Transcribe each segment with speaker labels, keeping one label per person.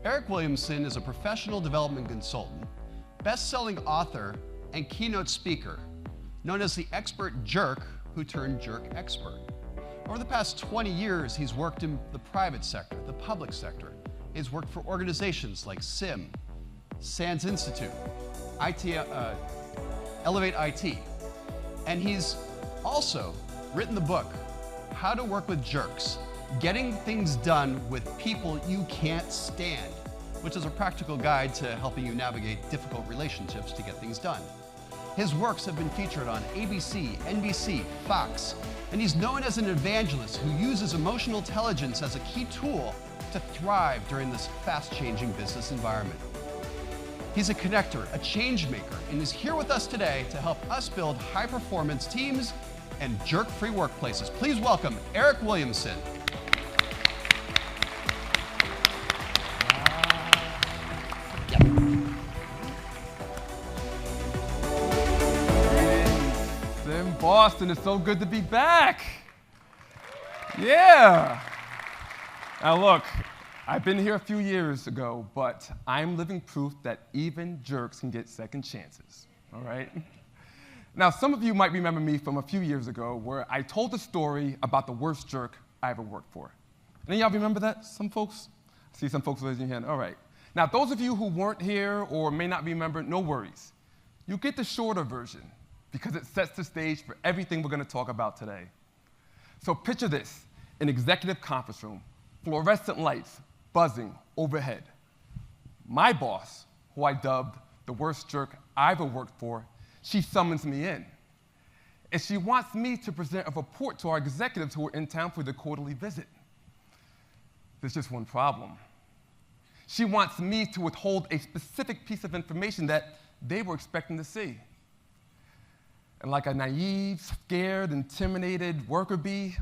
Speaker 1: Eric Williamson is a professional development consultant, best-selling author, and keynote speaker, known as the expert jerk who turned jerk expert. Over the past 20 years, he's worked in the private sector, the public sector. He's worked for organizations like SIM, SANS Institute, Elevate IT, and he's also written the book, How to Work with Jerks, Getting Things Done with People You Can't Stand, which is a practical guide to helping you navigate difficult relationships to get things done. His works have been featured on ABC, NBC, Fox, and he's known as an evangelist who uses emotional intelligence as a key tool to thrive during this fast-changing business environment. He's a connector, a change maker, and is here with us today to help us build high-performance teams and jerk-free workplaces. Please welcome Eric Williamson.
Speaker 2: In Boston, it's so good to be back. Yeah. Now look, I've been here a few years ago, but I'm living proof that even jerks can get second chances, all right? Now, some of you might remember me from a few years ago where I told a story about the worst jerk I ever worked for. Any of y'all remember that? Some folks? I see some folks raising your hand. All right. Now, those of you who weren't here or may not remember, no worries. You get the shorter version because it sets the stage for everything we're going to talk about today. So picture this, an executive conference room, fluorescent lights buzzing overhead. My boss, who I dubbed the worst jerk I ever worked for, she summons me in. And she wants me to present a report to our executives who are in town for the quarterly visit. There's just one problem. She wants me to withhold a specific piece of information that they were expecting to see. And like a naive, scared, intimidated worker bee,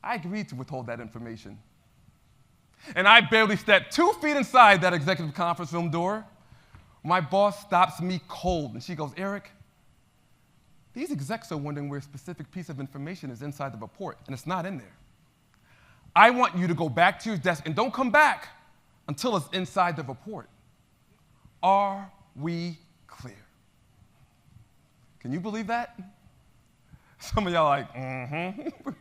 Speaker 2: I agreed to withhold that information. And I barely stepped 2 feet inside that executive conference room door. My boss stops me cold, and she goes, Eric, these execs are wondering where a specific piece of information is inside the report, and it's not in there. I want you to go back to your desk and don't come back until it's inside the report. Are we clear? Can you believe that? Some of y'all are like, mm-hmm.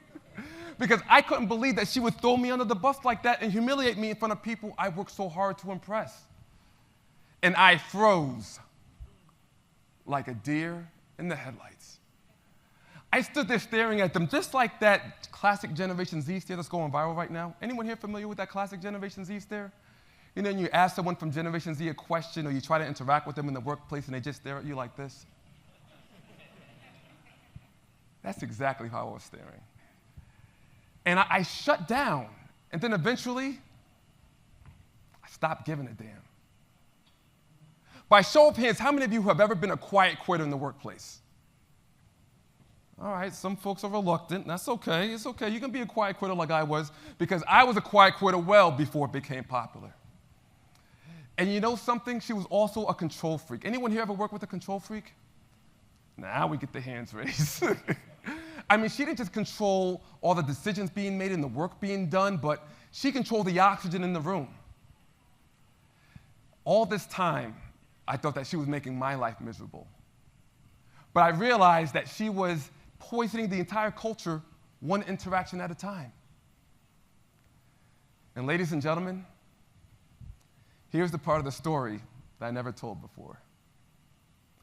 Speaker 2: Because I couldn't believe that she would throw me under the bus like that and humiliate me in front of people I worked so hard to impress. And I froze like a deer in the headlights. I stood there staring at them just like that classic Generation Z stare that's going viral right now. Anyone here familiar with that classic Generation Z stare? You know, you ask someone from Generation Z a question or you try to interact with them in the workplace and they just stare at you like this. That's exactly how I was staring. And I shut down. And then eventually, I stopped giving a damn. By show of hands, how many of you have ever been a quiet quitter in the workplace? All right, some folks are reluctant. That's okay. It's okay. You can be a quiet quitter like I was, because I was a quiet quitter well before it became popular. And you know something? She was also a control freak. Anyone here ever work with a control freak? Now we get the hands raised. I mean, she didn't just control all the decisions being made and the work being done, but she controlled the oxygen in the room. All this time, I thought that she was making my life miserable. But I realized that she was poisoning the entire culture one interaction at a time. And ladies and gentlemen, here's the part of the story that I never told before.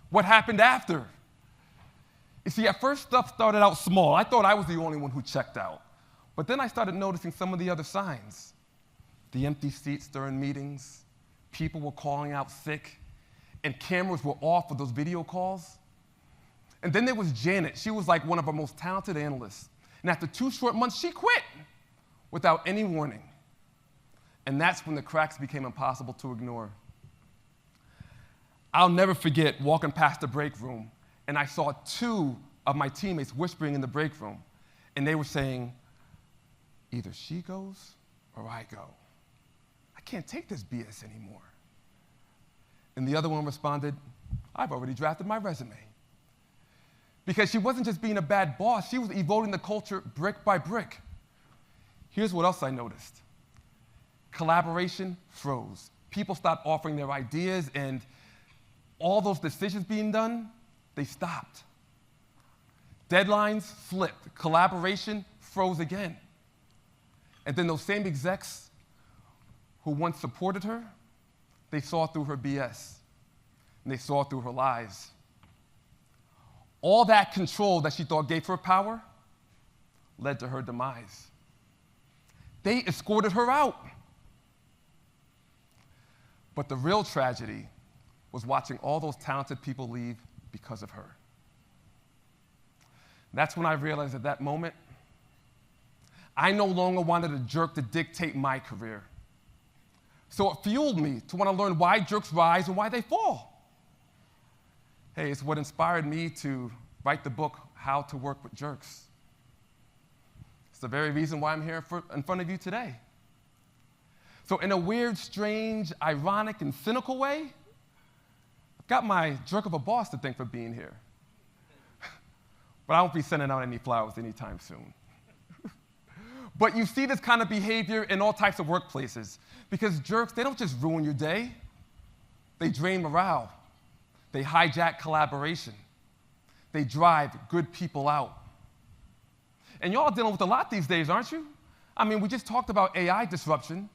Speaker 2: What happened after? You see, at first stuff started out small. I thought I was the only one who checked out. But then I started noticing some of the other signs. The empty seats during meetings, people were calling out sick, and cameras were off for those video calls. And then there was Janet. She was like one of our most talented analysts. And after 2 short months, she quit without any warning. And that's when the cracks became impossible to ignore. I'll never forget walking past the break room, and I saw 2 of my teammates whispering in the break room, and they were saying, either she goes or I go. I can't take this BS anymore. And the other one responded, I've already drafted my resume. Because she wasn't just being a bad boss, she was eroding the culture brick by brick. Here's what else I noticed. collaboration froze. People stopped offering their ideas, and all those decisions being done, they stopped. Deadlines flipped. Collaboration froze again. And then those same execs who once supported her, they saw through her BS, and they saw through her lies. All that control that she thought gave her power led to her demise. They escorted her out. But the real tragedy was watching all those talented people leave because of her. That's when I realized at that moment, I no longer wanted a jerk to dictate my career. So it fueled me to want to learn why jerks rise and why they fall. Hey, it's what inspired me to write the book, How to Work with Jerks. It's the very reason why I'm here in front of you today. So in a weird, strange, ironic, and cynical way, I've got my jerk of a boss to thank for being here. But I won't be sending out any flowers anytime soon. But you see this kind of behavior in all types of workplaces, because jerks, they don't just ruin your day. They drain morale. They hijack collaboration. They drive good people out. And y'all dealing with a lot these days, aren't you? I mean, we just talked about AI disruption.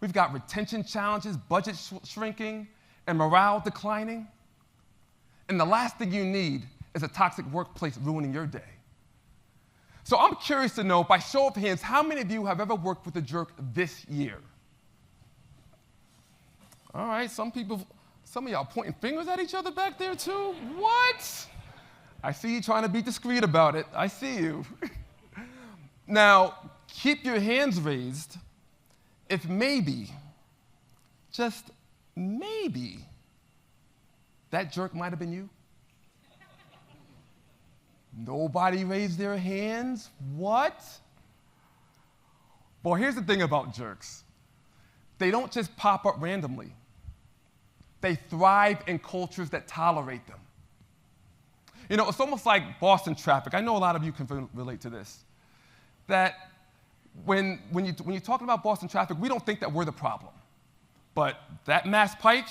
Speaker 2: We've got retention challenges, budget shrinking, and morale declining. And the last thing you need is a toxic workplace ruining your day. So I'm curious to know, by show of hands, how many of you have ever worked with a jerk this year? All right, some of y'all pointing fingers at each other back there too? What? I see you trying to be discreet about it. I see you. Now, keep your hands raised if maybe, just maybe, that jerk might have been you. Nobody raised their hands? What? Well, here's the thing about jerks. They don't just pop up randomly. They thrive in cultures that tolerate them. You know, it's almost like Boston traffic. I know a lot of you can relate to this. That when you're talking about Boston traffic, we don't think that we're the problem. But that Mass Pike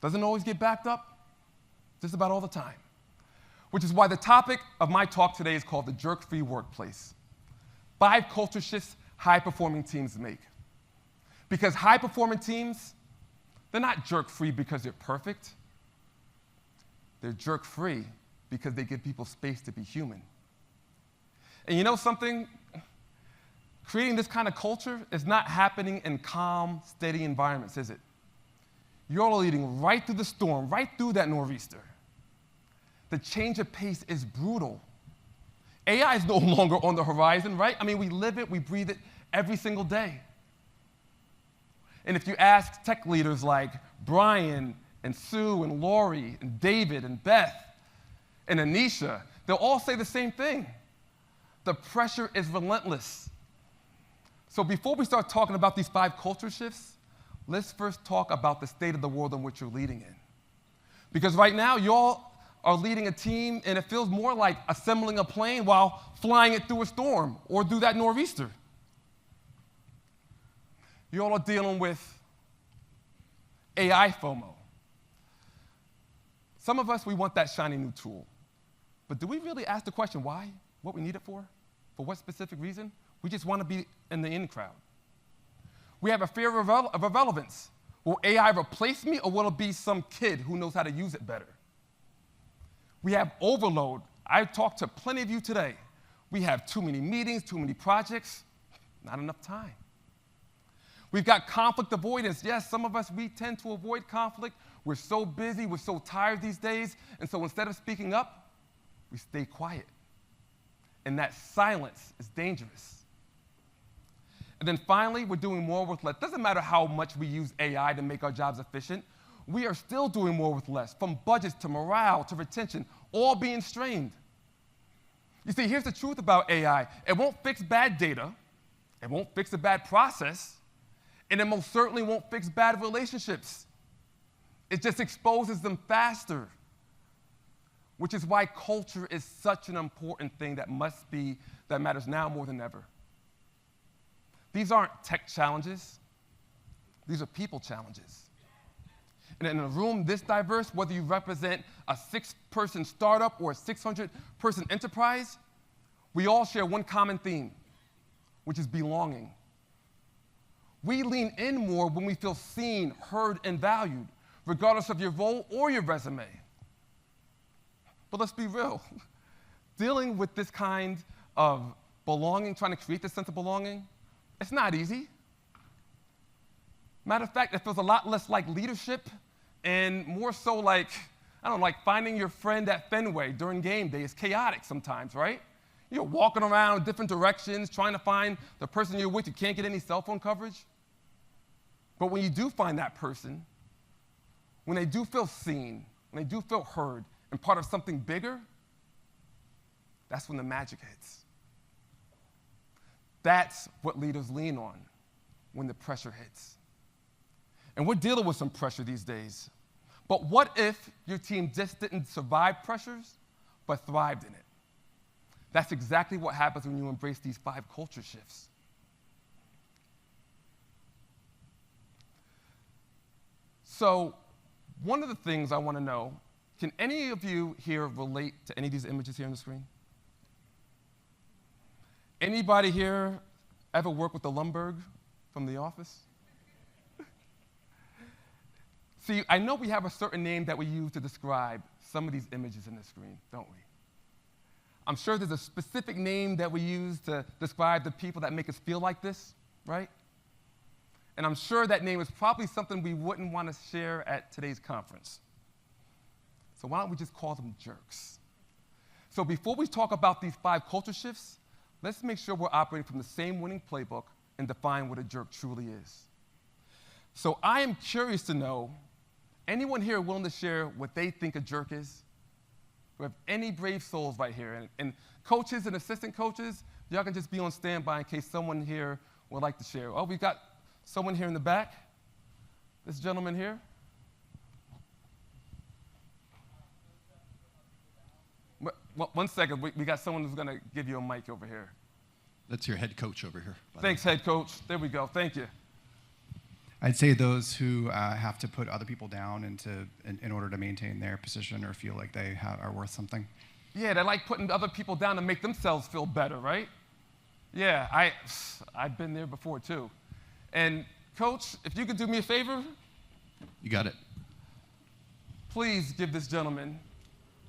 Speaker 2: doesn't always get backed up just about all the time. Which is why the topic of my talk today is called the Jerk-Free Workplace. 5 culture shifts high-performing teams make. Because high-performing teams, they're not jerk-free because they're perfect. They're jerk-free because they give people space to be human. And you know something? Creating this kind of culture is not happening in calm, steady environments, is it? You're all leading right through the storm, right through that nor'easter. The change of pace is brutal. AI is no longer on the horizon, right? I mean, we live it, we breathe it every single day. And if you ask tech leaders like Brian and Sue and Lori and David and Beth and Anisha, they'll all say the same thing. The pressure is relentless. So before we start talking about these 5 culture shifts, let's first talk about the state of the world in which you're leading in. Because right now, y'all are leading a team, and it feels more like assembling a plane while flying it through a storm or through that nor'easter. You all are dealing with AI FOMO. Some of us, we want that shiny new tool. But do we really ask the question why? What we need it for? For what specific reason? We just want to be in the in crowd. We have a fear of irrelevance. Will AI replace me, or will it be some kid who knows how to use it better? We have overload. I've talked to plenty of you today. We have too many meetings, too many projects, not enough time. We've got conflict avoidance. Yes, some of us, we tend to avoid conflict. We're so busy, we're so tired these days, and so instead of speaking up, we stay quiet. And that silence is dangerous. And then finally, we're doing more with less. Doesn't matter how much we use AI to make our jobs efficient, we are still doing more with less, from budgets to morale to retention, all being strained. You see, here's the truth about AI. It won't fix bad data, it won't fix a bad process, and it most certainly won't fix bad relationships. It just exposes them faster, which is why culture is such an important thing that matters now more than ever. These aren't tech challenges, These are people challenges. And in a room this diverse, whether you represent a 6-person startup or a 600-person enterprise, we all share one common theme, which is belonging. We lean in more when we feel seen, heard, and valued, regardless of your role or your resume. But let's be real. Dealing with this kind of belonging, trying to create this sense of belonging, it's not easy. Matter of fact, it feels a lot less like leadership and more so like, I don't know, like finding your friend at Fenway during game day is chaotic sometimes, right? You're walking around different directions, trying to find the person you're with. You can't get any cell phone coverage. But when you do find that person, when they do feel seen, when they do feel heard, and part of something bigger, that's when the magic hits. That's what leaders lean on when the pressure hits. And we're dealing with some pressure these days. But what if your team just didn't survive pressures, but thrived in it? That's exactly what happens when you embrace these 5 culture shifts. So, one of the things I want to know, can any of you here relate to any of these images here on the screen? Anybody here ever work with the Lumbergh from The Office? See, I know we have a certain name that we use to describe some of these images in the screen, don't we? I'm sure there's a specific name that we use to describe the people that make us feel like this, right? And I'm sure that name is probably something we wouldn't want to share at today's conference. So why don't we just call them jerks? So before we talk about these 5 culture shifts, let's make sure we're operating from the same winning playbook and define what a jerk truly is. So I am curious to know, anyone here willing to share what they think a jerk is? We have any brave souls right here. And coaches and assistant coaches, y'all can just be on standby in case someone here would like to share. Oh, we've got someone here in the back. This gentleman here. One second, we got someone who's going to give you a mic over here.
Speaker 1: That's your head coach over here.
Speaker 2: Thanks, head coach. There we go. Thank you.
Speaker 3: I'd say those who have to put other people down in order to maintain their position or feel like they are worth something.
Speaker 2: Yeah, they like putting other people down to make themselves feel better, right? Yeah, I've been there before too. And coach, if you could do me a favor.
Speaker 1: You got it.
Speaker 2: Please give this gentleman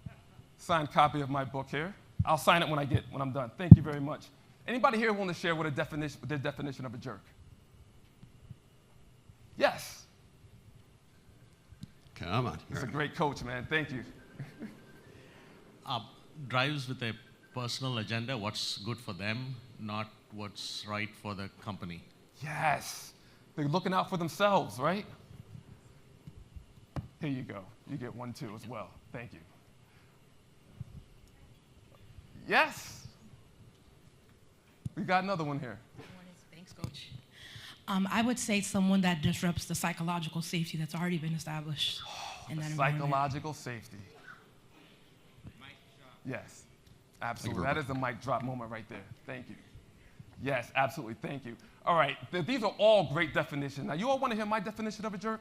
Speaker 2: a signed copy of my book here. I'll sign it when I'm done. Thank you very much. Anybody here want to share their definition of a jerk? Yes.
Speaker 1: Come on.
Speaker 2: He's a great coach, man. Thank you.
Speaker 4: Drives with a personal agenda, what's good for them, not what's right for the company.
Speaker 2: Yes. They're looking out for themselves, right? Here you go. You get one too as well. Thank you. Yes. We got another one here.
Speaker 5: Thanks, Coach. I would say someone that disrupts the psychological safety that's already been established in that environment.
Speaker 2: Psychological safety. Yes, absolutely. That is the mic drop moment right there. Thank you. Yes, absolutely. Thank you. All right, these are all great definitions. Now, you all want to hear my definition of a jerk?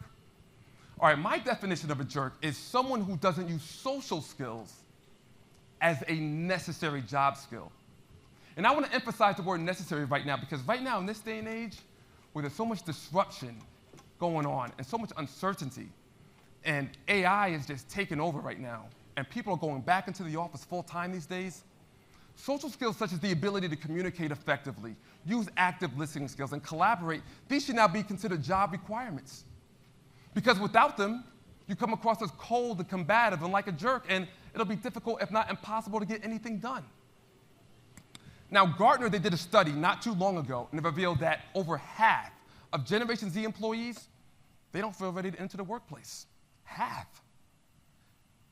Speaker 2: All right, my definition of a jerk is someone who doesn't use social skills as a necessary job skill. And I want to emphasize the word necessary right now, because right now in this day and age, where there's so much disruption going on and so much uncertainty, and AI is just taking over right now, and people are going back into the office full time these days, social skills such as the ability to communicate effectively, use active listening skills, and collaborate, these should now be considered job requirements. Because without them, you come across as cold and combative and like a jerk, and it'll be difficult, if not impossible, to get anything done. Now, Gartner, they did a study not too long ago, and it revealed that over half of Generation Z employees, they don't feel ready to enter the workplace. Half.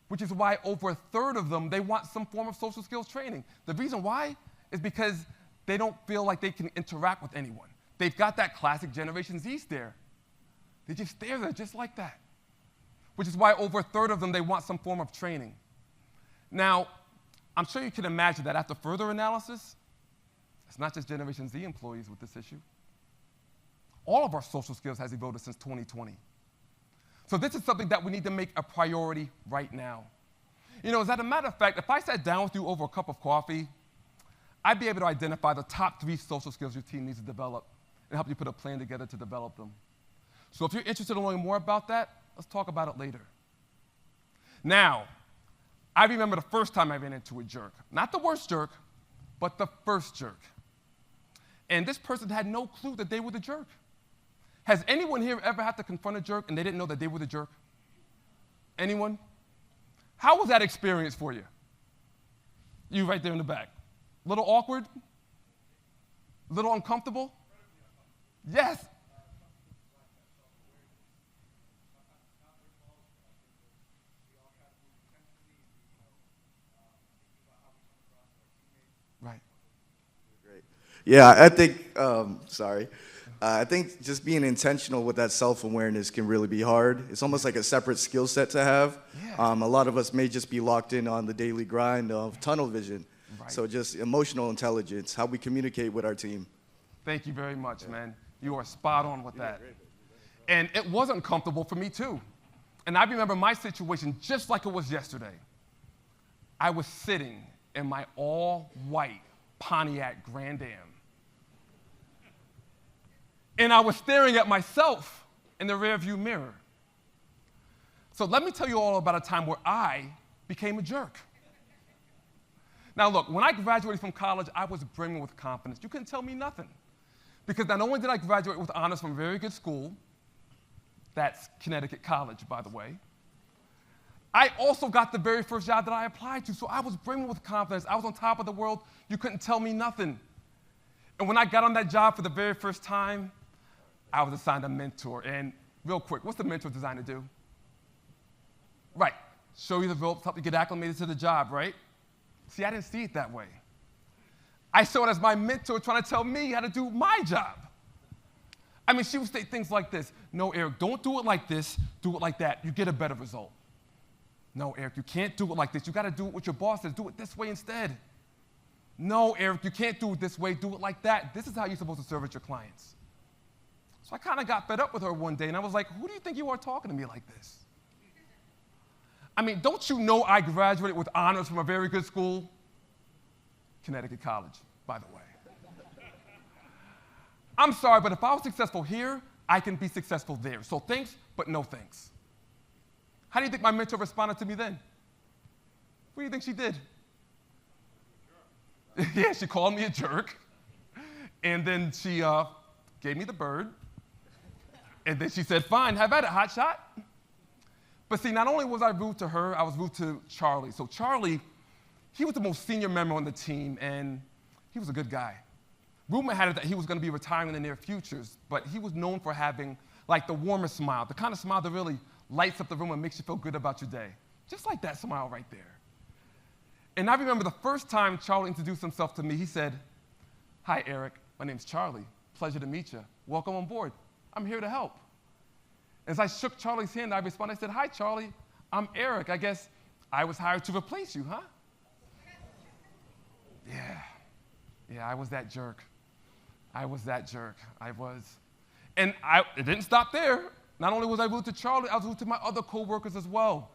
Speaker 2: Which is why over 1/3 of them, they want some form of social skills training. The reason why is because they don't feel like they can interact with anyone. They've got that classic Generation Z stare. They just stare there just like that. Which is why over 1/3 of them, they want some form of training. Now, I'm sure you can imagine that after further analysis, it's not just Generation Z employees with this issue. all of our social skills has eroded since 2020. So this is something that we need to make a priority right now. You know, as a matter of fact, if I sat down with you over a cup of coffee, I'd be able to identify the top 3 social skills your team needs to develop and help you put a plan together to develop them. So if you're interested in learning more about that, let's talk about it later. Now, I remember the first time I ran into a jerk. Not the worst jerk, but the first jerk. And this person had no clue that they were the jerk. Has anyone here ever had to confront a jerk and they didn't know that they were the jerk? Anyone? How was that experience for you? You right there in the back. Little awkward? Little uncomfortable? Yes. Right.
Speaker 6: Great. Yeah, I think, I think just being intentional with that self-awareness can really be hard. It's almost like a separate skill set to have.
Speaker 2: Yeah.
Speaker 6: A lot of us may just be locked in on the daily grind of tunnel vision.
Speaker 2: Right.
Speaker 6: So just emotional intelligence, how we communicate with our team.
Speaker 2: Thank you very much, man. You are spot on with that. And it was uncomfortable for me too. And I remember my situation just like it was yesterday. I was sitting in my all-white Pontiac Grand Am. And I was staring at myself in the rearview mirror. So let me tell you all about a time where I became a jerk. Now look, when I graduated from college, I was brimming with confidence. You couldn't tell me nothing. Because not only did I graduate with honors from a very good school, that's Connecticut College, by the way, I also got the very first job that I applied to, so I was brimming with confidence. I was on top of the world. You couldn't tell me nothing. And when I got on that job for the very first time, I was assigned a mentor. And real quick, what's the mentor designed to do? Right, show you the ropes, help you get acclimated to the job, right? See, I didn't see it that way. I saw it as my mentor trying to tell me how to do my job. I mean, she would say things like this: no, Eric, don't do it like this, do it like that. You get a better result. No, Eric, you can't do it like this. You got to do it what your boss says. Do it this way instead. No, Eric, you can't do it this way. Do it like that. This is how you're supposed to service your clients. So I kind of got fed up with her one day, and I was like, who do you think you are talking to me like this? I mean, don't you know I graduated with honors from a very good school? Connecticut College, by the way. I'm sorry, but if I was successful here, I can be successful there. So thanks, but no thanks. How do you think my mentor responded to me then? What do you think she did? Yeah, she called me a jerk. And then she gave me the bird. And then she said, fine, have at it, hot shot. But see, not only was I rude to her, I was rude to Charlie. So Charlie, he was the most senior member on the team, and he was a good guy. Rumor had it that he was going to be retiring in the near futures, but he was known for having like the warmest smile, the kind of smile that really lights up the room and makes you feel good about your day. Just like that smile right there. And I remember the first time Charlie introduced himself to me, he said, hi, Eric, my name's Charlie. Pleasure to meet you. Welcome on board. I'm here to help. As I shook Charlie's hand, I responded, I said, hi, Charlie, I'm Eric. I guess I was hired to replace you, huh? Yeah, I was that jerk. I was. And it didn't stop there. Not only was I rude to Charlie, I was rude to my other coworkers as well.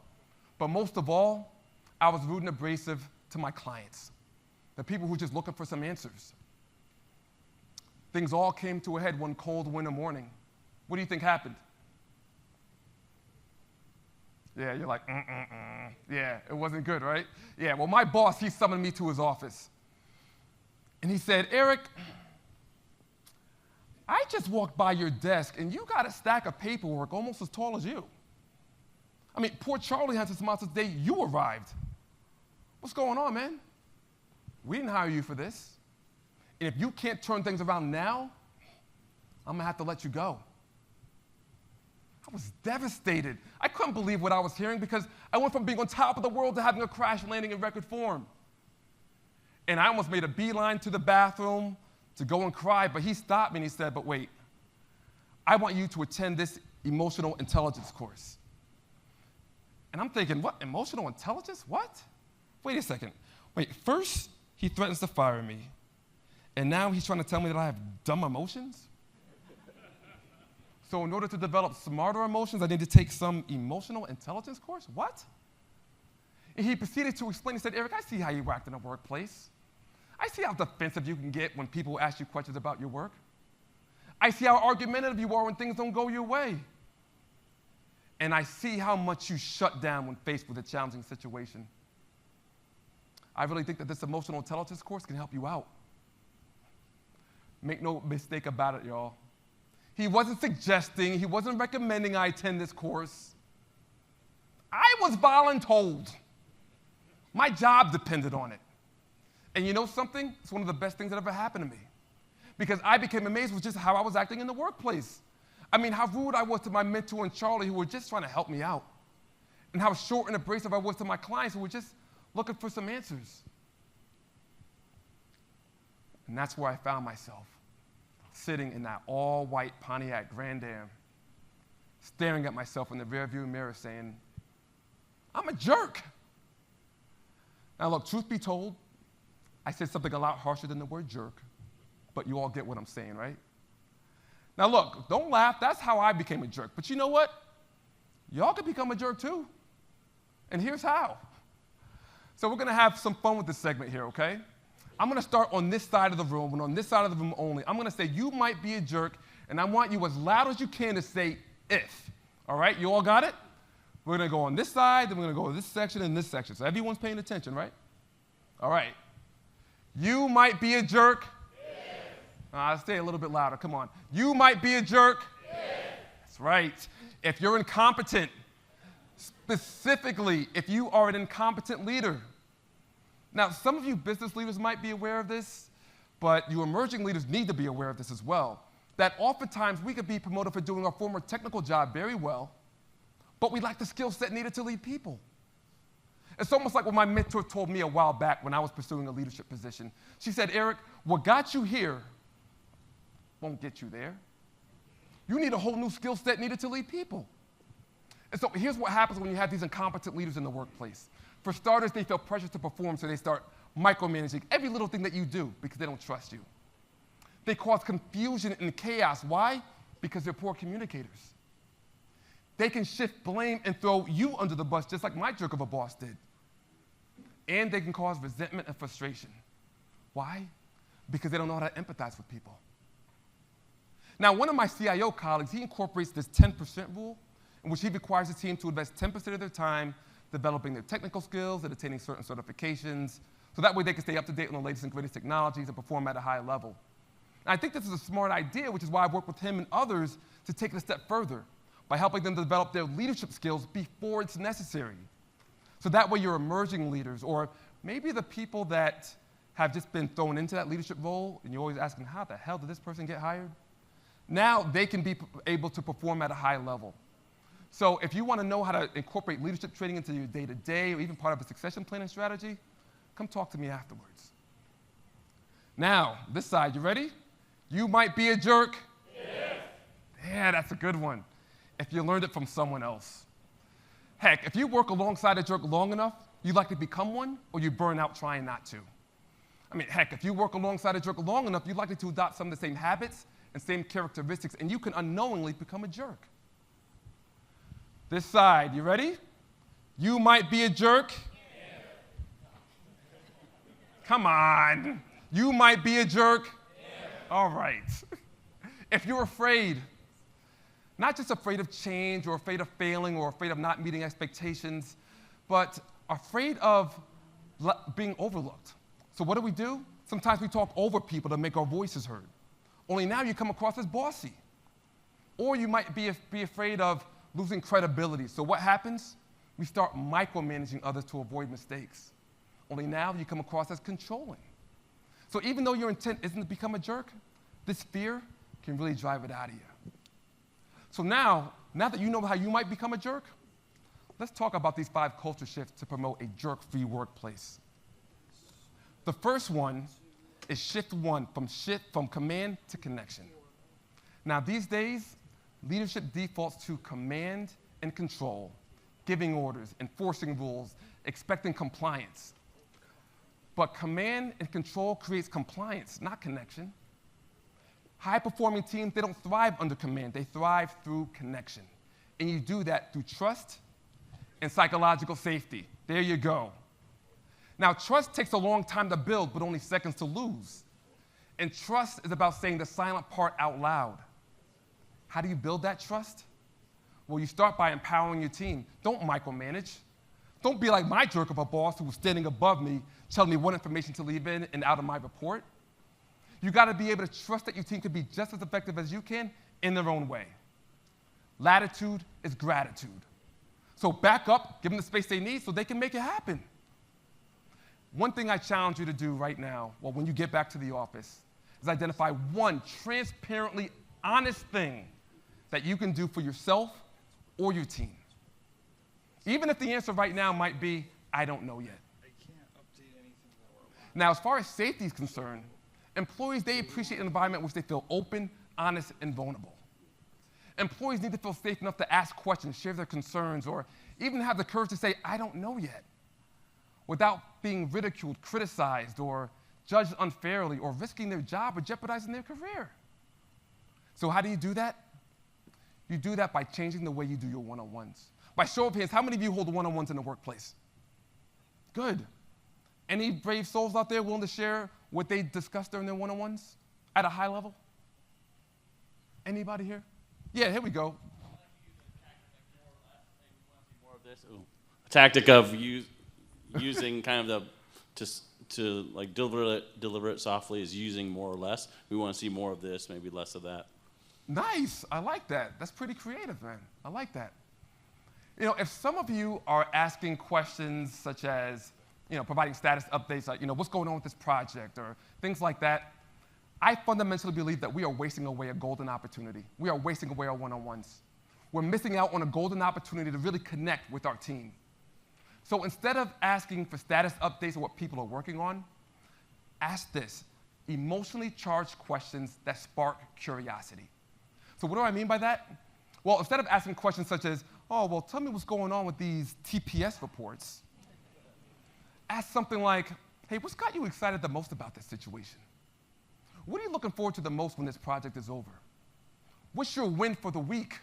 Speaker 2: But most of all, I was rude and abrasive to my clients, the people who were just looking for some answers. Things all came to a head one cold winter morning. What do you think happened? Yeah, you're like, Yeah, it wasn't good, right? Yeah, well, my boss, he summoned me to his office. And he said, Eric, I just walked by your desk, and you got a stack of paperwork almost as tall as you. I mean, poor Charlie hasn't smiled since the day you arrived. What's going on, man? We didn't hire you for this. And if you can't turn things around now, I'm going to have to let you go. I was devastated. I couldn't believe what I was hearing because I went from being on top of the world to having a crash landing in record form. And I almost made a beeline to the bathroom to go and cry, but he stopped me and he said, but wait, I want you to attend this emotional intelligence course. And I'm thinking, what, emotional intelligence? What? Wait a second. Wait, first he threatens to fire me, and now he's trying to tell me that I have dumb emotions? So in order to develop smarter emotions, I need to take some emotional intelligence course? What? And he proceeded to explain, he said, Eric, I see how you act in the workplace. I see how defensive you can get when people ask you questions about your work. I see how argumentative you are when things don't go your way. And I see how much you shut down when faced with a challenging situation. I really think that this emotional intelligence course can help you out. Make no mistake about it, y'all. He wasn't suggesting, he wasn't recommending I attend this course. I was voluntold. My job depended on it. And you know something? It's one of the best things that ever happened to me. Because I became amazed with just how I was acting in the workplace. I mean, how rude I was to my mentor and Charlie, who were just trying to help me out. And how short and abrasive I was to my clients, who were just looking for some answers. And that's where I found myself, sitting in that all-white Pontiac Grand Am, staring at myself in the rearview mirror saying, I'm a jerk. Now look, truth be told, I said something a lot harsher than the word jerk, but you all get what I'm saying, right? Now look, don't laugh, that's how I became a jerk. But you know what? Y'all can become a jerk too. And here's how. So we're gonna have some fun with this segment here, okay? I'm gonna start on this side of the room, and on this side of the room only. I'm gonna say, you might be a jerk, and I want you as loud as you can to say if. All right, you all got it? We're gonna go on this side, then we're gonna go to this section and this section. So everyone's paying attention, right? All right. You might be a jerk. Say it a little bit louder, come on. You might be a jerk. That's right. If you're incompetent, specifically if you are an incompetent leader. Now, some of you business leaders might be aware of this, but you emerging leaders need to be aware of this as well. That oftentimes we could be promoted for doing our former technical job very well, but we lack the skill set needed to lead people. It's almost like what my mentor told me a while back when I was pursuing a leadership position. She said, Eric, what got you here won't get you there. You need a whole new skill set needed to lead people. And so here's what happens when you have these incompetent leaders in the workplace. For starters, they feel pressure to perform, so they start micromanaging every little thing that you do because they don't trust you. They cause confusion and chaos. Why? Because they're poor communicators. They can shift blame and throw you under the bus just like my jerk of a boss did. And they can cause resentment and frustration. Why? Because they don't know how to empathize with people. Now, one of my CIO colleagues, he incorporates this 10% rule in which he requires the team to invest 10% of their time developing their technical skills and attaining certain certifications, so that way they can stay up to date on the latest and greatest technologies and perform at a high level. And I think this is a smart idea, which is why I've worked with him and others to take it a step further by helping them develop their leadership skills before it's necessary. So that way your emerging leaders, or maybe the people that have just been thrown into that leadership role, and you're always asking, how the hell did this person get hired? Now they can be able to perform at a high level. So if you want to know how to incorporate leadership training into your day-to-day or even part of a succession planning strategy, come talk to me afterwards. Now, this side, you ready? You might be a jerk. Yeah, that's a good one. If you learned it from someone else. Heck, if you work alongside a jerk long enough, you likely become one, or you burn out trying not to. I mean, heck, if you work alongside a jerk long enough, you're likely to adopt some of the same habits and same characteristics, and you can unknowingly become a jerk. This side, you ready? You might be a jerk. Come on. You might be a jerk. All right. If you're afraid, not just afraid of change or afraid of failing or afraid of not meeting expectations, but afraid of being overlooked. So what do? Sometimes we talk over people to make our voices heard. Only now you come across as bossy. Or you might be afraid of losing credibility. So what happens? We start micromanaging others to avoid mistakes. Only now you come across as controlling. So even though your intent isn't to become a jerk, this fear can really drive it out of you. So now that you know how you might become a jerk, let's talk about these 5 culture shifts to promote a jerk-free workplace. The first one is shift 1, from command to connection. Now these days, leadership defaults to command and control, giving orders, enforcing rules, expecting compliance. But command and control creates compliance, not connection. High-performing teams, they don't thrive under command. They thrive through connection. And you do that through trust and psychological safety. There you go. Now, trust takes a long time to build, but only seconds to lose. And trust is about saying the silent part out loud. How do you build that trust? Well, you start by empowering your team. Don't micromanage. Don't be like my jerk of a boss who was standing above me, telling me what information to leave in and out of my report. You got to be able to trust that your team can be just as effective as you can in their own way. Latitude is gratitude. So back up, give them the space they need so they can make it happen. One thing I challenge you to do right now, well, when you get back to the office, is identify one transparently honest thing that you can do for yourself or your team. Even if the answer right now might be, I don't know yet. Now, as far as safety is concerned, employees, they appreciate an environment in which they feel open, honest, and vulnerable. Employees need to feel safe enough to ask questions, share their concerns, or even have the courage to say, I don't know yet, without being ridiculed, criticized, or judged unfairly, or risking their job or jeopardizing their career. So how do you do that? You do that by changing the way you do your one-on-ones. By show of hands, how many of you hold one-on-ones in the workplace? Good. Any brave souls out there willing to share what they discussed during their one-on-ones at a high level? Anybody here? Yeah, here we go.
Speaker 7: A tactic of using kind of to like deliver it softly is using more or less. We want to see more of this, maybe less of that.
Speaker 2: Nice. I like that. That's pretty creative, man. I like that. You know, if some of you are asking questions such as, providing status updates, like, what's going on with this project or things like that, I fundamentally believe that we are wasting away a golden opportunity. We are wasting away our one-on-ones. We're missing out on a golden opportunity to really connect with our team. So instead of asking for status updates of what people are working on, ask this, emotionally charged questions that spark curiosity. So what do I mean by that? Well, instead of asking questions such as, oh, well, tell me what's going on with these TPS reports, ask something like, hey, what's got you excited the most about this situation? What are you looking forward to the most when this project is over? What's your win for the week?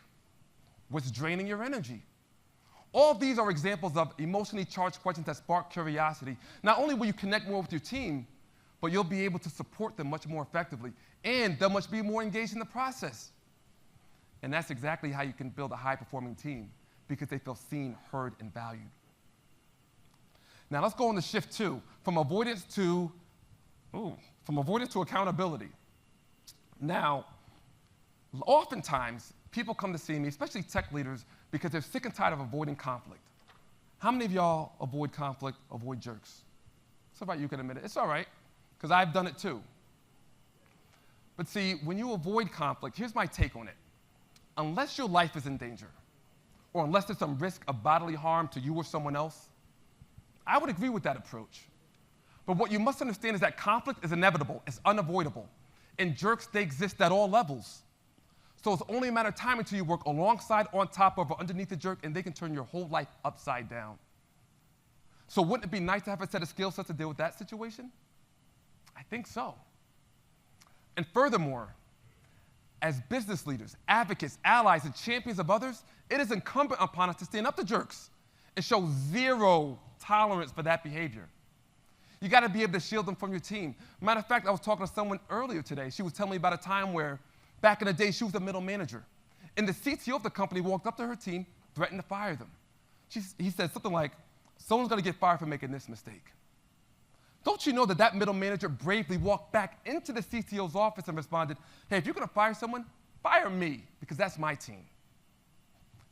Speaker 2: What's draining your energy? All of these are examples of emotionally charged questions that spark curiosity. Not only will you connect more with your team, but you'll be able to support them much more effectively, and they'll be more engaged in the process. And that's exactly how you can build a high-performing team, because they feel seen, heard, and valued. Now let's go on to shift 2, from avoidance to accountability. Now, oftentimes, people come to see me, especially tech leaders, because they're sick and tired of avoiding conflict. How many of y'all avoid conflict, avoid jerks? It's all right, you can admit it. It's all right, because I've done it too. But see, when you avoid conflict, here's my take on it. Unless your life is in danger, or unless there's some risk of bodily harm to you or someone else, I would agree with that approach. But what you must understand is that conflict is inevitable, it's unavoidable. And jerks, they exist at all levels. So it's only a matter of time until you work alongside, on top of, or underneath the jerk, and they can turn your whole life upside down. So wouldn't it be nice to have a set of skill sets to deal with that situation? I think so. And furthermore, as business leaders, advocates, allies, and champions of others, it is incumbent upon us to stand up to jerks and show zero tolerance for that behavior. You got to be able to shield them from your team. Matter of fact, I was talking to someone earlier today. She was telling me about a time where, back in the day, she was the middle manager. And the CTO of the company walked up to her team, threatened to fire them. He said something like, someone's going to get fired for making this mistake. Don't you know that that middle manager bravely walked back into the CTO's office and responded, hey, if you're going to fire someone, fire me, because that's my team.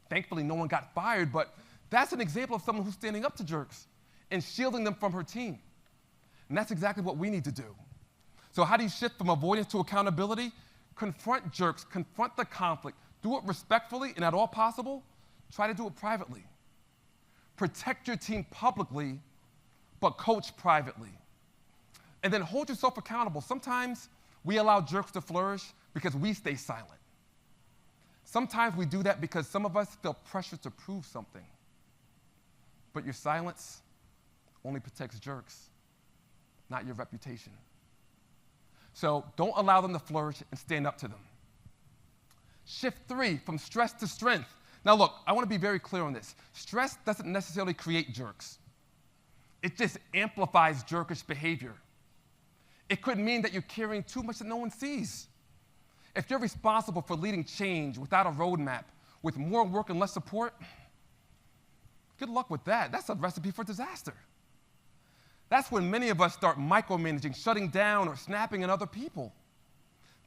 Speaker 2: Thankfully, no one got fired, but that's an example of someone who's standing up to jerks and shielding them from her team. And that's exactly what we need to do. So how do you shift from avoidance to accountability? Confront jerks, confront the conflict, do it respectfully, and at all possible, try to do it privately. Protect your team publicly, but coach privately. And then hold yourself accountable. Sometimes we allow jerks to flourish because we stay silent. Sometimes we do that because some of us feel pressure to prove something. But your silence only protects jerks, not your reputation. So don't allow them to flourish and stand up to them. Shift 3, from stress to strength. Now look, I want to be very clear on this. Stress doesn't necessarily create jerks. It just amplifies jerkish behavior. It could mean that you're carrying too much that no one sees. If you're responsible for leading change without a roadmap, with more work and less support, good luck with that. That's a recipe for disaster. That's when many of us start micromanaging, shutting down, or snapping at other people.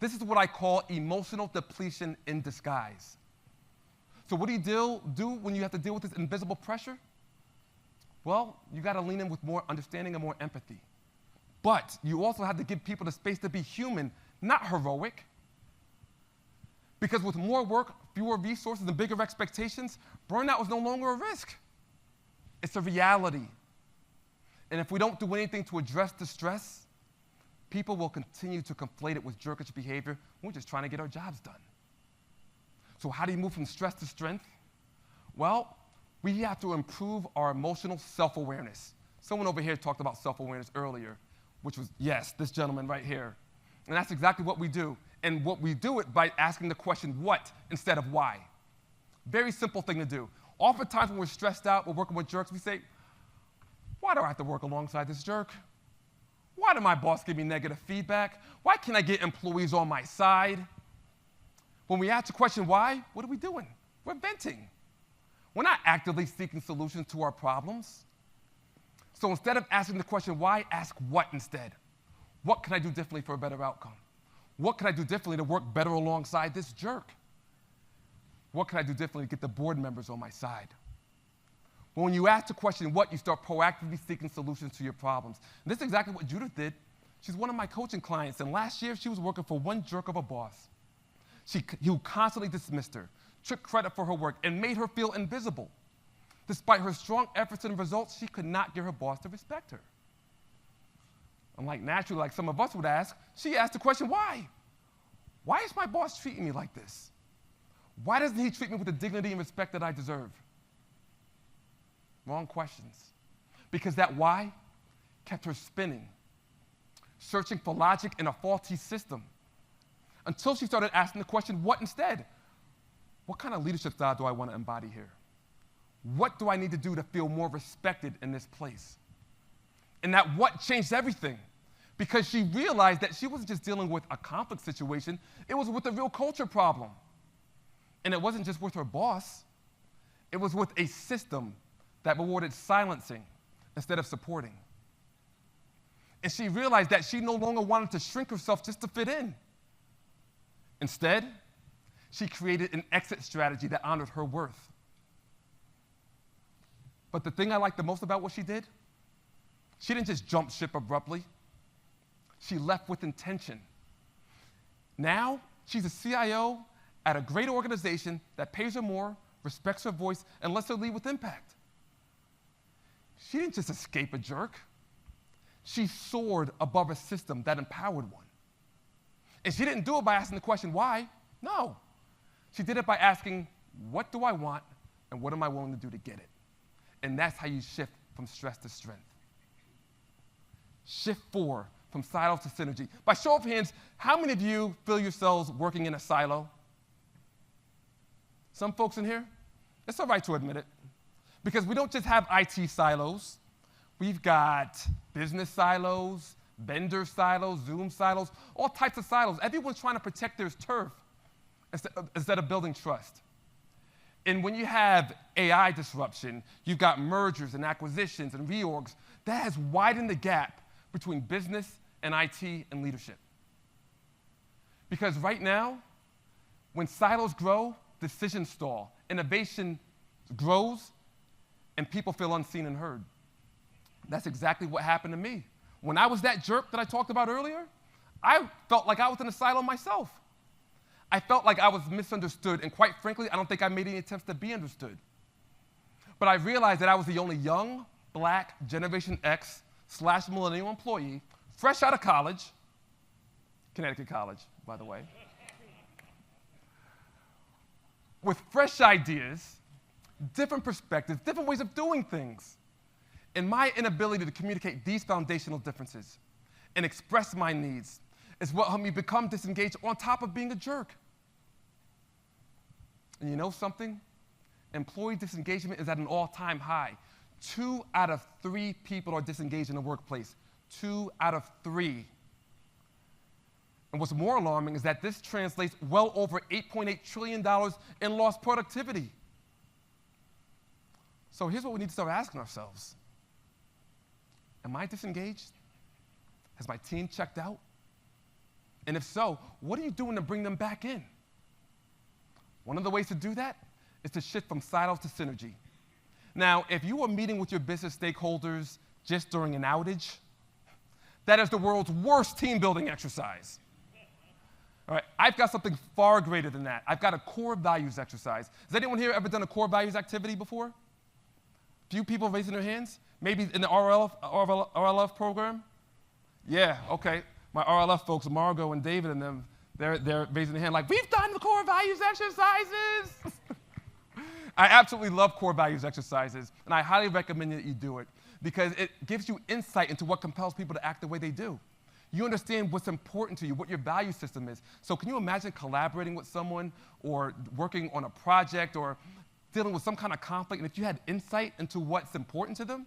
Speaker 2: This is what I call emotional depletion in disguise. So what do you do when you have to deal with this invisible pressure? Well, you got to lean in with more understanding and more empathy. But you also have to give people the space to be human, not heroic. Because with more work, fewer resources, and bigger expectations, burnout is no longer a risk. It's a reality. And if we don't do anything to address the stress, people will continue to conflate it with jerkish behavior. We're just trying to get our jobs done. So how do you move from stress to strength? Well, we have to improve our emotional self-awareness. Someone over here talked about self-awareness earlier, which was, yes, this gentleman right here. And that's exactly what we do. And what we do it by asking the question, what, instead of why. Very simple thing to do. Oftentimes when we're stressed out, we're working with jerks, we say, why do I have to work alongside this jerk? Why did my boss give me negative feedback? Why can't I get employees on my side? When we ask the question why, what are we doing? We're venting. We're not actively seeking solutions to our problems. So instead of asking the question why, ask what instead. What can I do differently for a better outcome? What can I do differently to work better alongside this jerk? What can I do differently to get the board members on my side? But when you ask the question what, you start proactively seeking solutions to your problems. And this is exactly what Judith did. She's one of my coaching clients, and last year she was working for one jerk of a boss. Who constantly dismissed her, took credit for her work, and made her feel invisible. Despite her strong efforts and results, she could not get her boss to respect her. Unlike naturally, like some of us would ask, she asked the question, why? Why is my boss treating me like this? Why doesn't he treat me with the dignity and respect that I deserve? Wrong questions. Because that why kept her spinning, searching for logic in a faulty system, until she started asking the question, what instead? What kind of leadership style do I want to embody here? What do I need to do to feel more respected in this place? And that what changed everything, because she realized that she wasn't just dealing with a conflict situation, it was with a real culture problem. And it wasn't just with her boss, it was with a system that rewarded silencing instead of supporting. And she realized that she no longer wanted to shrink herself just to fit in. Instead, she created an exit strategy that honored her worth. But the thing I like the most about what she did, she didn't just jump ship abruptly. She left with intention. Now, she's a CIO at a great organization that pays her more, respects her voice, and lets her lead with impact. She didn't just escape a jerk. She soared above a system that empowered one. And she didn't do it by asking the question, why? No. She did it by asking, what do I want, and what am I willing to do to get it? And that's how you shift from stress to strength. Shift 4, from silo to synergy. By show of hands, how many of you feel yourselves working in a silo? Some folks in here? It's all right to admit it. Because we don't just have IT silos. We've got business silos, vendor silos, Zoom silos, all types of silos. Everyone's trying to protect their turf instead of building trust. And when you have AI disruption, you've got mergers and acquisitions and reorgs, that has widened the gap between business and IT and leadership. Because right now, when silos grow, decisions stall, innovation grows, and people feel unseen and heard. That's exactly what happened to me. When I was that jerk that I talked about earlier, I felt like I was in a silo myself. I felt like I was misunderstood, and quite frankly, I don't think I made any attempts to be understood. But I realized that I was the only young, black, Generation X / millennial employee, fresh out of college, Connecticut College, by the way, with fresh ideas, different perspectives, different ways of doing things. And my inability to communicate these foundational differences and express my needs It's what helped me become disengaged on top of being a jerk. And you know something? Employee disengagement is at an all-time high. 2 out of 3 people are disengaged in the workplace. 2 out of 3. And what's more alarming is that this translates well over $8.8 trillion in lost productivity. So here's what we need to start asking ourselves. Am I disengaged? Has my team checked out? And if so, what are you doing to bring them back in? One of the ways to do that is to shift from silos to synergy. Now, if you are meeting with your business stakeholders just during an outage, that is the world's worst team building exercise. All right, I've got something far greater than that. I've got a core values exercise. Has anyone here ever done a core values activity before? Few people raising their hands? Maybe in the RLF program? Yeah, okay. My RLF folks, Margot and David and them, they're raising their hand like, we've done the core values exercises. I absolutely love core values exercises, and I highly recommend that you do it because it gives you insight into what compels people to act the way they do. You understand what's important to you, what your value system is. So can you imagine collaborating with someone or working on a project or dealing with some kind of conflict, and if you had insight into what's important to them?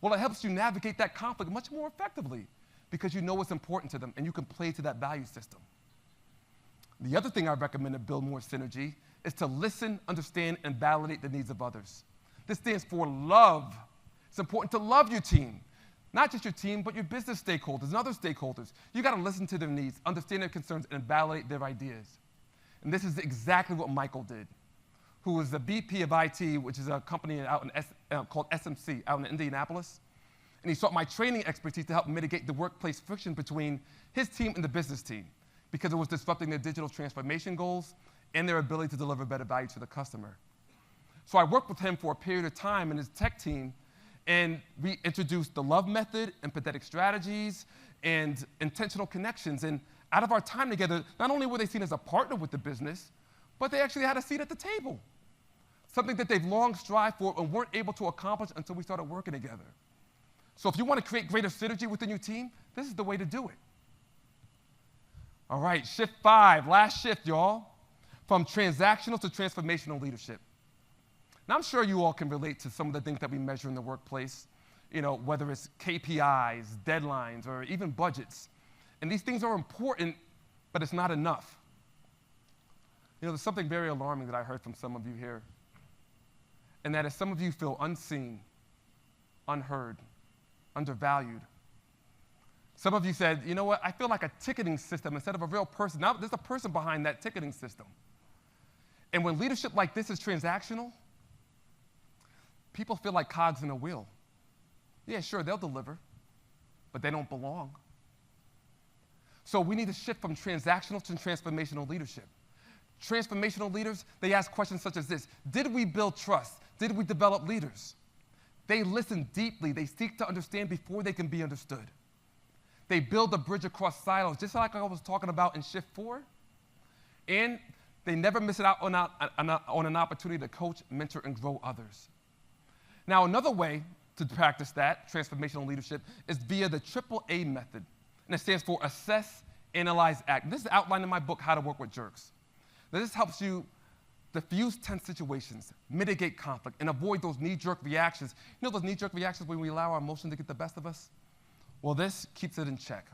Speaker 2: Well, it helps you navigate that conflict much more effectively because you know what's important to them and you can play to that value system. The other thing I recommend to build more synergy is to listen, understand, and validate the needs of others. This stands for love. It's important to love your team. Not just your team, but your business stakeholders and other stakeholders. You gotta listen to their needs, understand their concerns, and validate their ideas. And this is exactly what Michael did, who was the VP of IT, which is a company out in called SMC, out in Indianapolis. And he sought my training expertise to help mitigate the workplace friction between his team and the business team, because it was disrupting their digital transformation goals and their ability to deliver better value to the customer. So I worked with him for a period of time in his tech team, and we introduced the love method, empathetic strategies, and intentional connections. And out of our time together, not only were they seen as a partner with the business, but they actually had a seat at the table, something that they've long strived for and weren't able to accomplish until we started working together. So if you want to create greater synergy within your team, this is the way to do it. All right, shift 5, last shift, y'all. From transactional to transformational leadership. Now, I'm sure you all can relate to some of the things that we measure in the workplace, whether it's KPIs, deadlines, or even budgets. And these things are important, but it's not enough. There's something very alarming that I heard from some of you here, and that is some of you feel unseen, unheard, undervalued. Some of you said, you know what, I feel like a ticketing system instead of a real person. Now, there's a person behind that ticketing system. And when leadership like this is transactional, people feel like cogs in a wheel. Yeah, sure, they'll deliver, but they don't belong. So we need to shift from transactional to transformational leadership. Transformational leaders, they ask questions such as this: did we build trust? Did we develop leaders? They listen deeply. They seek to understand before they can be understood. They build a bridge across silos, just like I was talking about in shift 4. And they never miss out on an opportunity to coach, mentor, and grow others. Now, another way to practice that, transformational leadership, is via the AAA method. And it stands for Assess, Analyze, Act. This is outlined in my book, How to Work with Jerks. Now, this helps you diffuse tense situations, mitigate conflict, and avoid those knee-jerk reactions. You know those knee-jerk reactions when we allow our emotion to get the best of us? Well, this keeps it in check.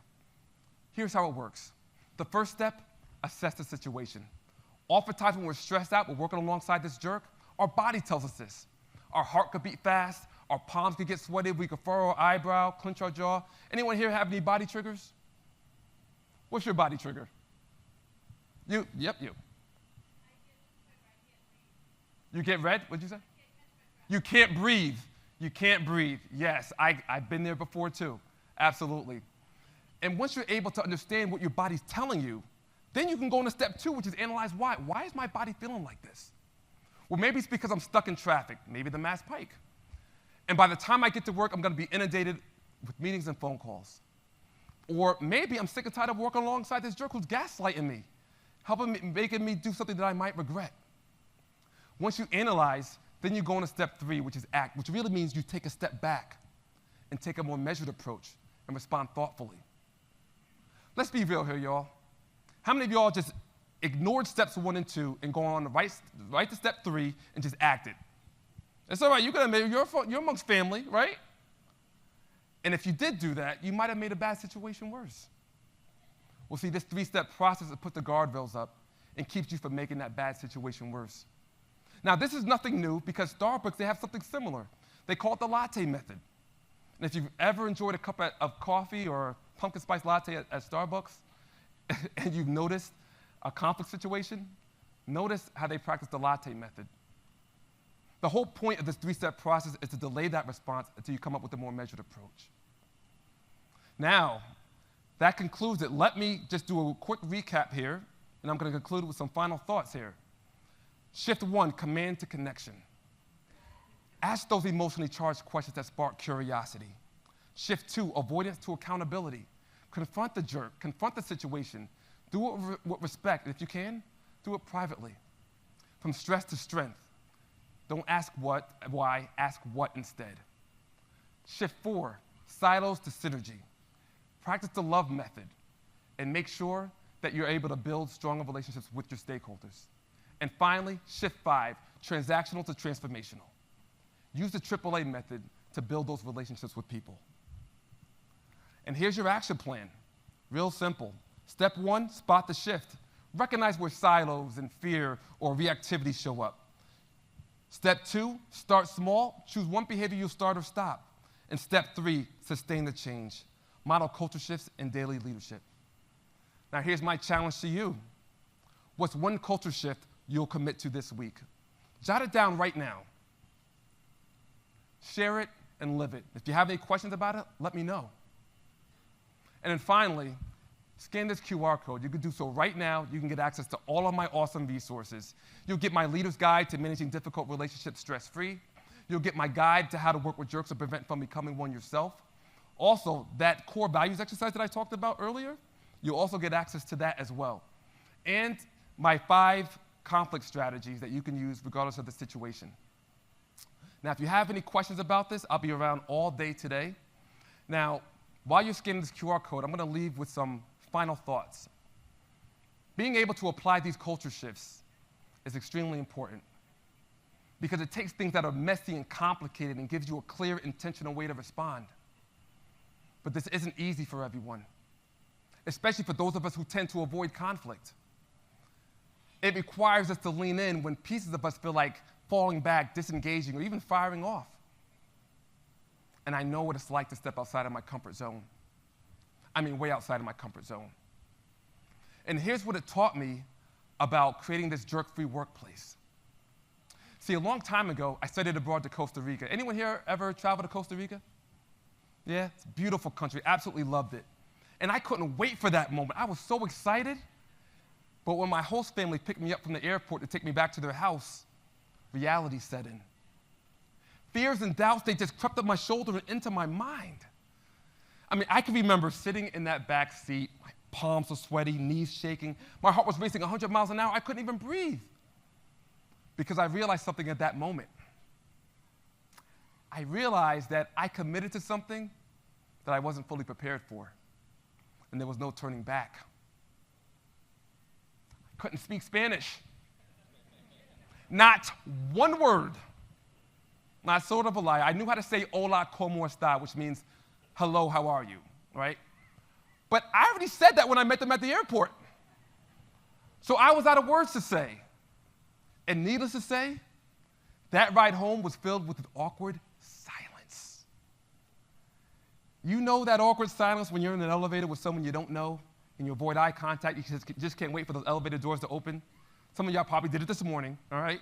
Speaker 2: Here's how it works. The first step, assess the situation. Oftentimes when we're stressed out, we're working alongside this jerk, our body tells us this. Our heart could beat fast, our palms could get sweaty, we could furrow our eyebrow, clench our jaw. Anyone here have any body triggers? What's your body trigger? You. You get red? What'd you say? You can't breathe. You can't breathe. Yes, I've been there before too. Absolutely. And once you're able to understand what your body's telling you, then you can go into step 2, which is analyze why. Why is my body feeling like this? Well, maybe it's because I'm stuck in traffic, maybe the Mass Pike. And by the time I get to work, I'm going to be inundated with meetings and phone calls. Or maybe I'm sick and tired of working alongside this jerk who's gaslighting me, making me do something that I might regret. Once you analyze, then you go into step 3, which is act, which really means you take a step back and take a more measured approach and respond thoughtfully. let's be real here, y'all. How many of y'all just ignored steps 1 and 2 and go on right to step 3 and just acted? It's all right, you're amongst family, right? And if you did do that, you might have made a bad situation worse. Well, see, this 3-step process puts the guardrails up and keeps you from making that bad situation worse. Now, this is nothing new because Starbucks, they have something similar. They call it the latte method. And if you've ever enjoyed a cup of coffee or pumpkin spice latte at Starbucks, and you've noticed a conflict situation, notice how they practice the latte method. The whole point of this 3-step process is to delay that response until you come up with a more measured approach. Now, that concludes it. Let me just do a quick recap here, and I'm going to conclude with some final thoughts here. Shift 1, command to connection. Ask those emotionally charged questions that spark curiosity. Shift 2, avoidance to accountability. Confront the jerk, confront the situation. Do it with respect, and if you can, do it privately. From stress to strength. Don't ask why, ask what instead. Shift 4, silos to synergy. Practice the love method and make sure that you're able to build stronger relationships with your stakeholders. And finally, shift 5, transactional to transformational. Use the AAA method to build those relationships with people. And here's your action plan. Real simple. Step 1, spot the shift. Recognize where silos and fear or reactivity show up. Step 2, start small. Choose one behavior you'll start or stop. And step 3, sustain the change. Model culture shifts in daily leadership. Now here's my challenge to you. What's one culture shift you'll commit to this week? Jot it down right now. Share it and live it. If you have any questions about it, let me know. And then finally, scan this QR code. You can do so right now. You can get access to all of my awesome resources. You'll get my leader's guide to managing difficult relationships stress-free. You'll get my guide to how to work with jerks to prevent from becoming one yourself. Also, that core values exercise that I talked about earlier, you'll also get access to that as well. And my 5 conflict strategies that you can use regardless of the situation. Now, if you have any questions about this, I'll be around all day today. Now, while you're scanning this QR code, I'm going to leave with some final thoughts. Being able to apply these culture shifts is extremely important because it takes things that are messy and complicated and gives you a clear, intentional way to respond. But this isn't easy for everyone, especially for those of us who tend to avoid conflict. It requires us to lean in when pieces of us feel like falling back, disengaging, or even firing off. And I know what it's like to step outside of my comfort zone. I mean, way outside of my comfort zone. And here's what it taught me about creating this jerk-free workplace. See, a long time ago, I studied abroad to Costa Rica. Anyone here ever traveled to Costa Rica? Yeah, it's a beautiful country, absolutely loved it. And I couldn't wait for that moment. I was so excited. But when my host family picked me up from the airport to take me back to their house, reality set in. Fears and doubts, they just crept up my shoulder and into my mind. I mean, I can remember sitting in that back seat, my palms were sweaty, knees shaking. My heart was racing 100 miles an hour. I couldn't even breathe because I realized something at that moment. I realized that I committed to something that I wasn't fully prepared for, and there was no turning back. I couldn't speak Spanish. Not one word. Not sort of a lie. I knew how to say hola, como está, which means hello, how are you, right? But I already said that when I met them at the airport. So I was out of words to say. And needless to say, that ride home was filled with an awkward silence. You know that awkward silence when you're in an elevator with someone you don't know and you avoid eye contact, you just can't wait for those elevator doors to open. Some of y'all probably did it this morning, all right?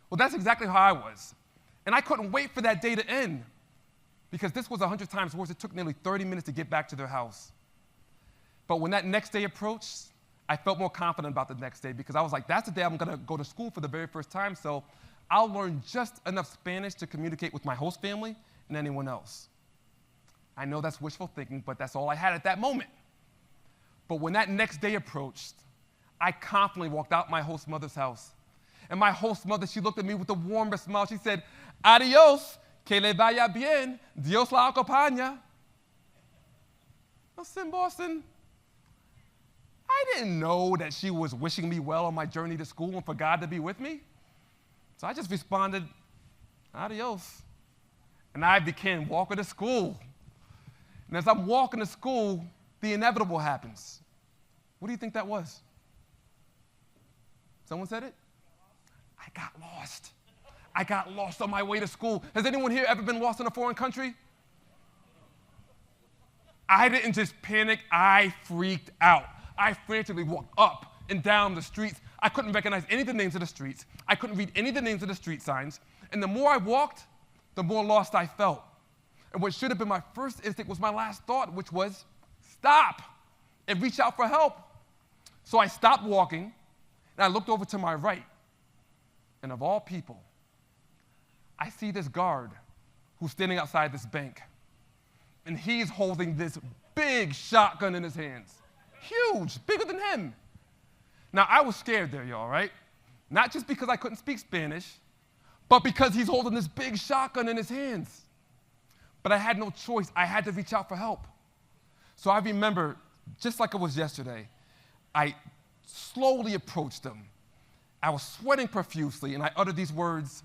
Speaker 2: Well, that's exactly how I was. And I couldn't wait for that day to end because this was 100 times worse. It took nearly 30 minutes to get back to their house. But when that next day approached, I felt more confident about the next day because I was like, that's the day I'm going to go to school for the very first time, so I'll learn just enough Spanish to communicate with my host family and anyone else. I know that's wishful thinking, but that's all I had at that moment. But when that next day approached, I confidently walked out my host mother's house. And my host mother, she looked at me with the warmest smile. She said, adios, que le vaya bien, Dios la acompaña. Listen, Boston, I didn't know that she was wishing me well on my journey to school and for God to be with me. So I just responded, adios. And I began walking to school. And as I'm walking to school, the inevitable happens. What do you think that was? Someone said it? I got lost. I got lost on my way to school. Has anyone here ever been lost in a foreign country? I didn't just panic, I freaked out. I frantically walked up and down the streets. I couldn't recognize any of the names of the streets. I couldn't read any of the names of the street signs. And the more I walked, the more lost I felt. And what should have been my first instinct was my last thought, which was stop and reach out for help. So I stopped walking, and I looked over to my right. And of all people, I see this guard who's standing outside this bank. And he's holding this big shotgun in his hands. Huge, bigger than him. Now, I was scared there, y'all, right? Not just because I couldn't speak Spanish, but because he's holding this big shotgun in his hands. But I had no choice. I had to reach out for help. So I remember, just like it was yesterday, I slowly approached him. I was sweating profusely, and I uttered these words,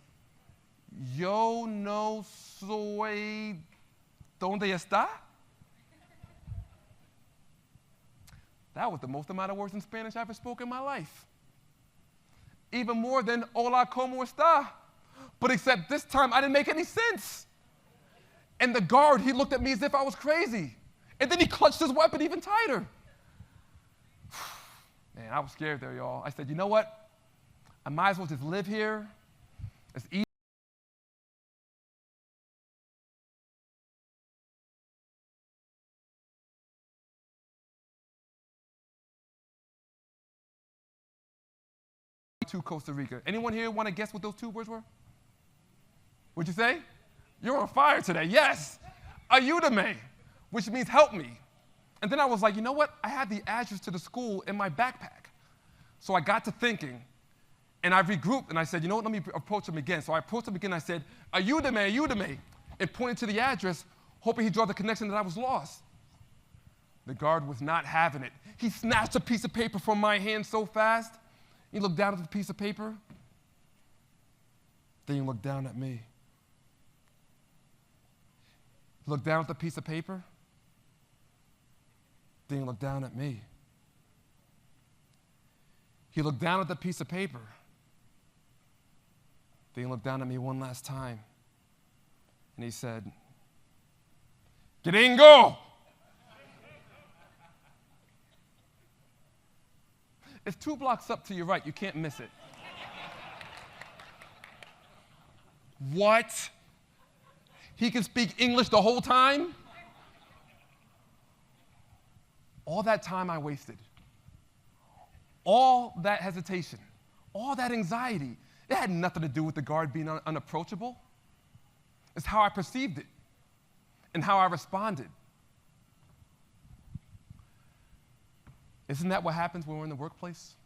Speaker 2: "Yo no soy donde está?" That was the most amount of words in Spanish I ever spoke in my life. Even more than hola, ¿cómo está? But except this time, I didn't make any sense. And the guard, he looked at me as if I was crazy. And then he clutched his weapon even tighter. Man, I was scared there, y'all. I said, you know what? I might as well just live here. It's easy. To Costa Rica. Anyone here want to guess what those two words were? What'd you say? You're on fire today. Yes. Ayúdame, which means help me. And then I was like, you know what? I had the address to the school in my backpack. So I got to thinking, and I regrouped, and I said, you know what? Let me approach him again. So I approached him again. I said, ayúdame, ayúdame, and pointed to the address, hoping he'd draw the connection that I was lost. The guard was not having it. He snatched a piece of paper from my hand so fast. He looked down at the piece of paper. Then he looked down at me. He looked down at the piece of paper. Then he looked down at me. He looked down at the piece of paper. Then he looked down at me one last time. And he said, "Gringo!" It's 2 blocks up to your right. You can't miss it. What? He can speak English the whole time? All that time I wasted, all that hesitation, all that anxiety, it had nothing to do with the guard being unapproachable. It's how I perceived it and how I responded. Isn't that what happens when we're in the workplace?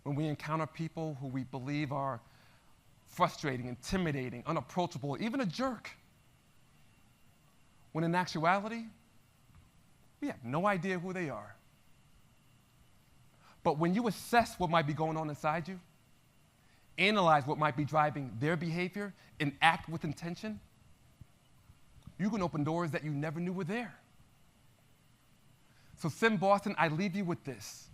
Speaker 2: When we encounter people who we believe are frustrating, intimidating, unapproachable, even a jerk. When in actuality, we have no idea who they are. But when you assess what might be going on inside you, analyze what might be driving their behavior, and act with intention, you can open doors that you never knew were there. So, Sim Boston, I leave you with this.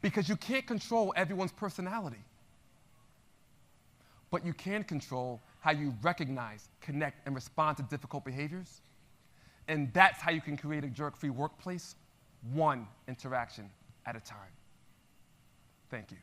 Speaker 2: Because you can't control everyone's personality, but you can control how you recognize, connect, and respond to difficult behaviors. And that's how you can create a jerk-free workplace, one interaction at a time. Thank you.